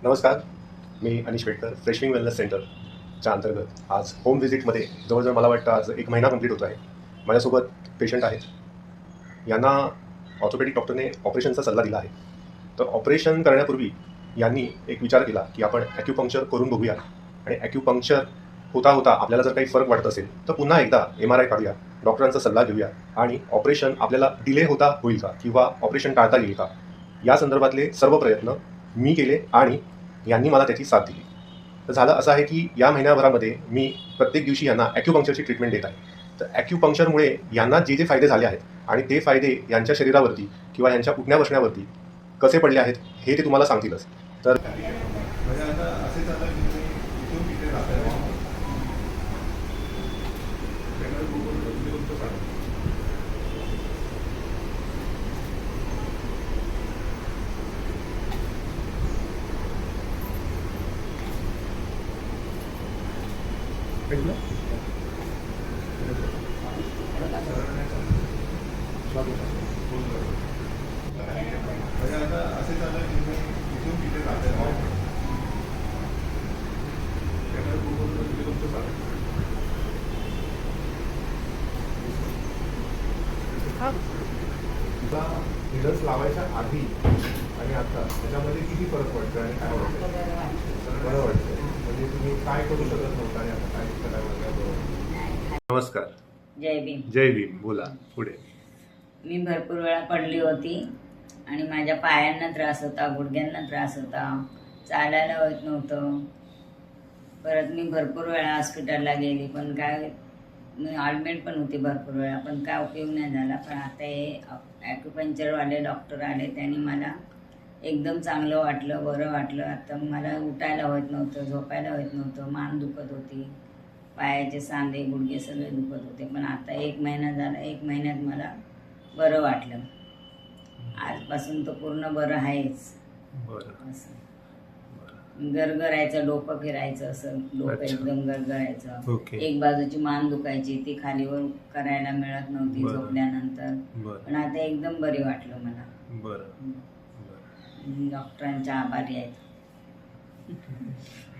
नमस्कार. मी अनिश पेटकर फ्रेशविंग वेलनेस सेंटरच्या अंतर्गत आज होम व्हिजिटमध्ये जवळजवळ मला वाटतं आज 1 महिना कंप्लीट होतो आहे. माझ्यासोबत पेशंट आहेत. यांना ऑर्थोपेडिक डॉक्टरने ऑपरेशनचा सल्ला दिला आहे. तर ऑपरेशन करण्यापूर्वी यांनी एक विचार केला की आपण ॲक्युपंक्चर करून बघूया आणि ॲक्युपंक्चर होता होता आपल्याला जर काही फरक वाटत असेल तर पुन्हा एकदा MRI काढूया, डॉक्टरांचा सल्ला घेऊया आणि ऑपरेशन आपल्याला डिले होता होईल का किंवा ऑपरेशन टाळता येईल का, या संदर्भातले सर्व प्रयत्न मी केले आणि यांनी मला त्याची साथ दिली. तर झालं असं आहे की या महिन्याभरामध्ये मी प्रत्येक दिवशी यांना ॲक्युपंक्चरची ट्रीटमेंट देत आहे. तर ॲक्युपंक्चरमुळे यांना जे फायदे झाले आहेत आणि ते फायदे यांच्या शरीरावरती किंवा यांच्या उठण्या बसण्यावरती कसे पडले आहेत हे ते तुम्हाला सांगतीलच. तर म्हणजे आता असेच आता की तुम्ही इथून तिथे जाताय म्हणजे आता असेच आता की तुम्ही इथून तिथे जाताय तुझा हिडर्स लावायच्या आधी आणि आता त्याच्यामध्ये किती फरक पडतो आणि काय वाटतं? बरं वाटतं. म्हणजे तुम्ही काय करू शकत नव्हता आणि आता काय करायला बरोबर. नमस्कार. जय भीम. जय भीम. बोला पुढे. मी भरपूर वेळा पडली होती आणि माझ्या पायांना त्रास होता, गुडघ्यांना त्रास होता, चालायला होत नव्हतं. परत मी भरपूर वेळा हॉस्पिटलला गेली, पण काय मी ॲडमिट पण होती भरपूर वेळा, पण काय उपयोग नाही झाला. पण आता हे ॲक्युपंक्चरवाले डॉक्टर आले, त्यांनी मला एकदम चांगलं वाटलं, बरं वाटलं. आता मला उठायला होत नव्हतं, झोपायला होत नव्हतं, मान दुखत होती, पायाचे सांधे गुडघे सगळे दुखत होते. पण आता 1 महिना झाला, 1 महिन्यात मला बरं वाटलं. आजपासून तर पूर्ण बरं आहेच. बरं. असं गरगरायचं, डोकं फिरायचं, असं डोकं अच्छा. एकदम गरगरायचं. ओके. एक बाजूची मान दुखायची, ती खालीवर करायला मिळत नव्हती बरं. झोपल्यानंतर. बरं. पण आता एकदम बरी वाटलं मला. बरं. डॉक्टरांच्या आभारी आहेत.